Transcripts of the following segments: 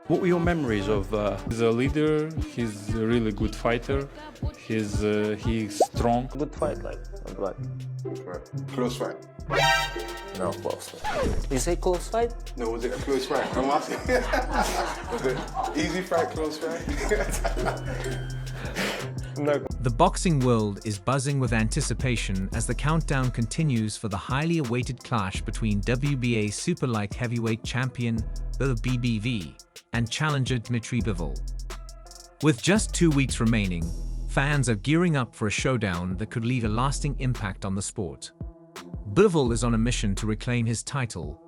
What were your memories of? He's a leader, he's a really good fighter, he's strong. Good fight, like, not bad. Close fight. No, close fight. You say close fight? No, was it a close fight? I'm asking. Was it easy fight, close fight? No. The boxing world is buzzing with anticipation as the countdown continues for the highly awaited clash between WBA super light heavyweight champion, the BBV, and challenger Dmitry Bivol. With just 2 weeks remaining, fans are gearing up for a showdown that could leave a lasting impact on the sport. Bivol is on a mission to reclaim his title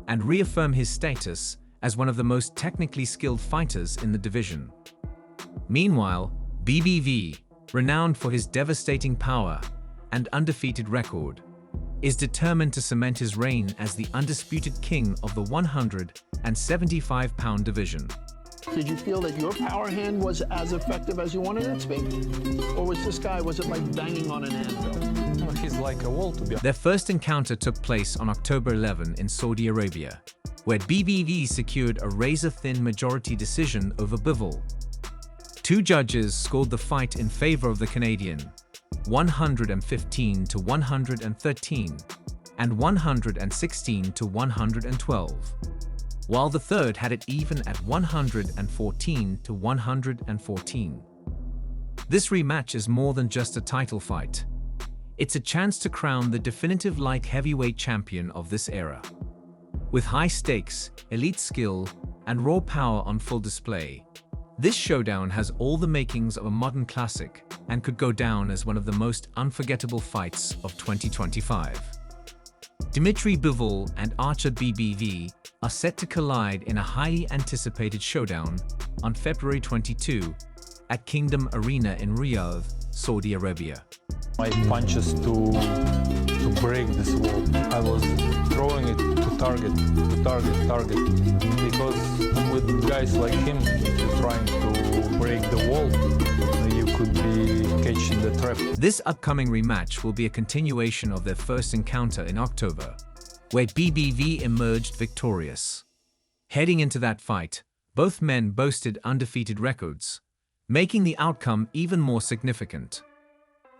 and reaffirm his status as one of the most technically skilled fighters in the division. Meanwhile, BBV, renowned for his devastating power and undefeated record, is determined to cement his reign as the undisputed king of the 175-pound division. Did you feel that your power hand was as effective as you wanted it to be? Or was this guy, was it like banging on an anvil? He's like a wall, to be honest. Their first encounter took place on October 11 in Saudi Arabia, where BBV secured a razor-thin majority decision over Bivol. 2 judges scored the fight in favor of the Canadian, 115 to 113 and 116 to 112, while the third had it even at 114 to 114. This rematch is more than just a title fight. It's a chance to crown the definitive light heavyweight champion of this era. With high stakes, elite skill, and raw power on full display, this showdown has all the makings of a modern classic and could go down as one of the most unforgettable fights of 2025. Dmitry Bivol and Artur BBV are set to collide in a highly anticipated showdown on February 22 at Kingdom Arena in Riyadh, Saudi Arabia. My punches to break this wall. I was throwing it to target, because with guys like him, if you're trying to break the wall, you could be catching the trap. This upcoming rematch will be a continuation of their first encounter in October, where BBV emerged victorious. Heading into that fight, both men boasted undefeated records, making the outcome even more significant.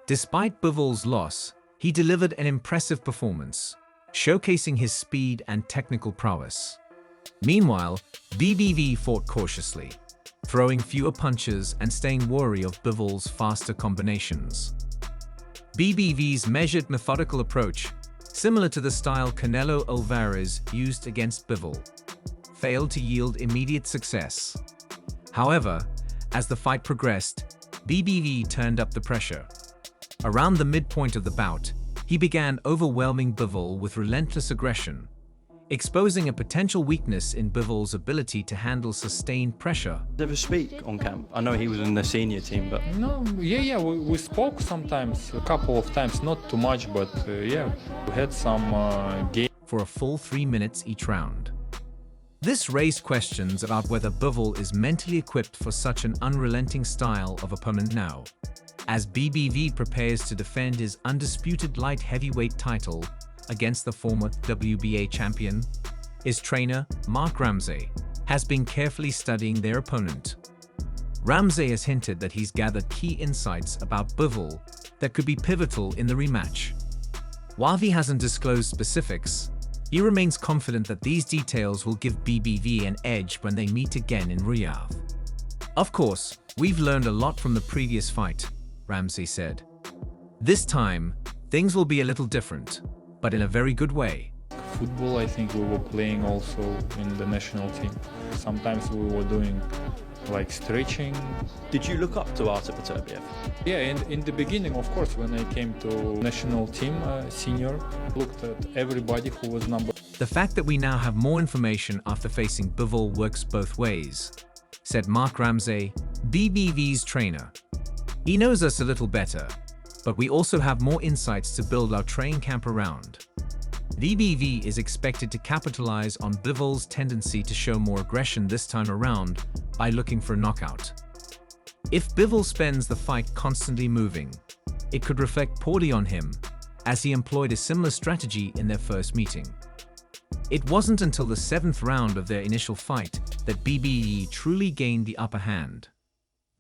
Despite Bivol's loss, he delivered an impressive performance, showcasing his speed and technical prowess. Meanwhile, BBV fought cautiously, throwing fewer punches and staying wary of Bivol's faster combinations. BBV's measured, methodical approach, similar to the style Canelo Alvarez used against Bivol, failed to yield immediate success. However, as the fight progressed, BBV turned up the pressure. Around the midpoint of the bout, he began overwhelming Bivol with relentless aggression, exposing a potential weakness in Bivol's ability to handle sustained pressure. Never speak on camp. I know he was in the senior team, but No, we spoke sometimes, a couple of times, not too much, but we had some game. For a full 3 minutes each round. This raised questions about whether Bivol is mentally equipped for such an unrelenting style of opponent now, as BBV prepares to defend his undisputed light heavyweight title against the former WBA champion. His trainer, Mark Ramsey, has been carefully studying their opponent. Ramsey has hinted that he's gathered key insights about Bivol that could be pivotal in the rematch. While he hasn't disclosed specifics, he remains confident that these details will give BBV an edge when they meet again in Riyadh. Of course, we've learned a lot from the previous fight, Ramsey said. This time, things will be a little different, but in a very good way. Football, I think we were playing also in the national team. Sometimes we were doing like stretching. did you look up to Artur Beterbiev? Yeah, in the beginning, of course, when I came to national team senior, looked at everybody who was number. The fact that we now have more information after facing Bivol works both ways, said Mark Ramsey, BBV's trainer. He knows us a little better, but we also have more insights to build our training camp around. BBV is expected to capitalize on Bivol's tendency to show more aggression this time around by looking for a knockout. If Bivol spends the fight constantly moving, it could reflect poorly on him, as he employed a similar strategy in their first meeting. It wasn't until the 7th round of their initial fight that BBV truly gained the upper hand.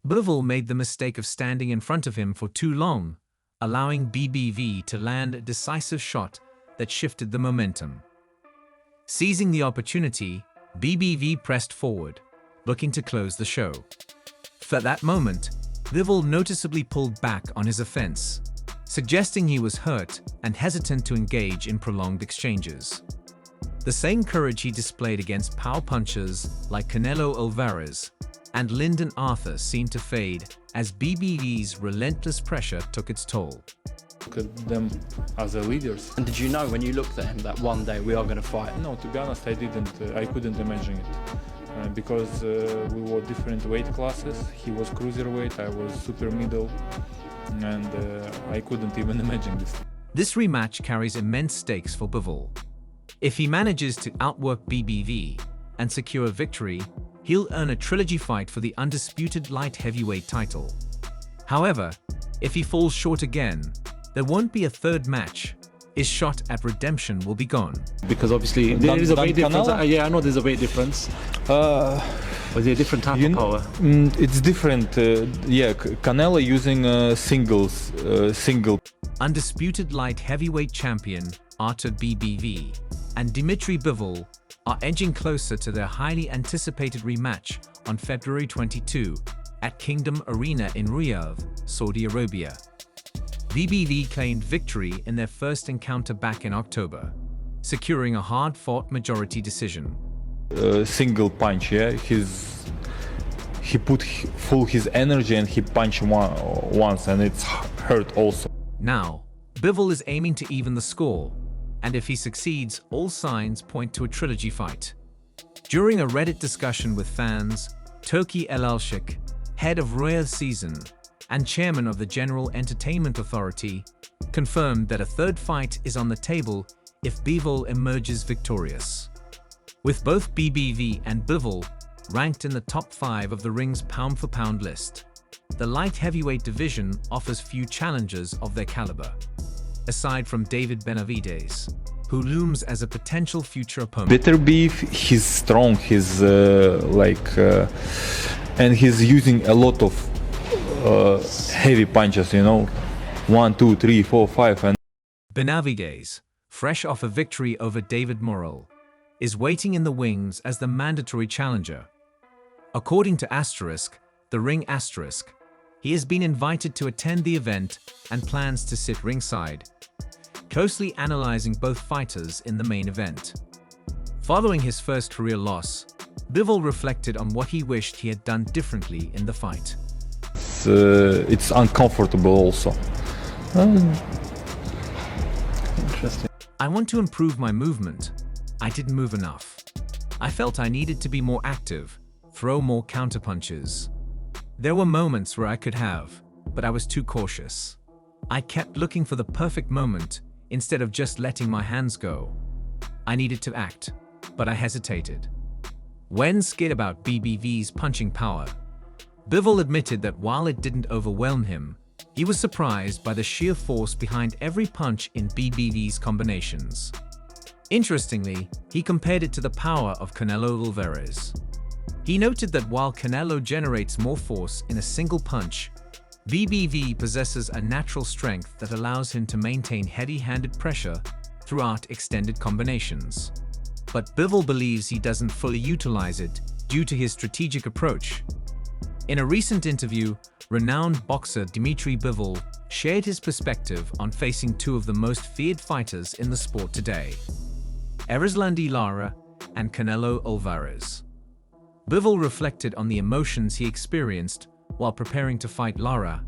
Bivol made the mistake of standing in front of him for too long, allowing BBV to land a decisive shot that shifted the momentum. Seizing the opportunity, BBV pressed forward, looking to close the show. For that moment, Bivol noticeably pulled back on his offense, suggesting he was hurt and hesitant to engage in prolonged exchanges. The same courage he displayed against power punchers like Canelo Alvarez and Lyndon Arthur seemed to fade as BBV's relentless pressure took its toll. Look at them as the leaders. And did you know when you looked at him that one day we are going to fight? No, to be honest, I couldn't imagine it. Because we were different weight classes. He was cruiserweight, I was super middle, and I couldn't even imagine this. This rematch carries immense stakes for Bivol. If he manages to outwork BBV and secure a victory, he'll earn a trilogy fight for the undisputed light heavyweight title. However, if he falls short again, there won't be a third match. His shot at redemption will be gone. Because obviously there is a weight difference. Yeah, I know there's a weight difference. Was it a different type of power? It's different. Canelo using single. Undisputed light heavyweight champion Artur Beterbiev and Dmitry Bivol are edging closer to their highly anticipated rematch on February 22 at Kingdom Arena in Riyadh, Saudi Arabia. BBV claimed victory in their first encounter back in October, securing a hard-fought majority decision. Single punch, yeah. He put full his energy and he punched once, and it's hurt also. Now, Bivol is aiming to even the score, and if he succeeds, all signs point to a trilogy fight. During a Reddit discussion with fans, Turki Elalshik, head of Riyadh Season and chairman of the General Entertainment Authority, confirmed that a third fight is on the table if Bivol emerges victorious. With both BBV and Bivol ranked in the top 5 of the ring's pound-for-pound list, the light heavyweight division offers few challengers of their caliber, aside from David Benavidez, who looms as a potential future opponent. Beterbiev, he's strong, he's and he's using a lot of heavy punches, 1, 2, 3, 4, 5. And Benavidez, fresh off a victory over David Morrell, is waiting in the wings as the mandatory challenger. According to Asterisk, the Ring Asterisk, he has been invited to attend the event and plans to sit ringside, closely analyzing both fighters in the main event. Following his first career loss, Bivol reflected on what he wished he had done differently in the fight. It's uncomfortable also. Interesting. I want to improve my movement. I didn't move enough. I felt I needed to be more active, throw more counterpunches. There were moments where I could have, but I was too cautious. I kept looking for the perfect moment instead of just letting my hands go. I needed to act, but I hesitated. When skid about BBV's punching power, Bivol admitted that while it didn't overwhelm him, he was surprised by the sheer force behind every punch in BBV's combinations. Interestingly, he compared it to the power of Canelo Alvarez. He noted that while Canelo generates more force in a single punch, BBV possesses a natural strength that allows him to maintain heavy-handed pressure throughout extended combinations. But Bivol believes he doesn't fully utilize it due to his strategic approach. In a recent interview, renowned boxer Dmitry Bivol shared his perspective on facing two of the most feared fighters in the sport today, Erislandy Lara and Canelo Alvarez. Bivol reflected on the emotions he experienced while preparing to fight Lara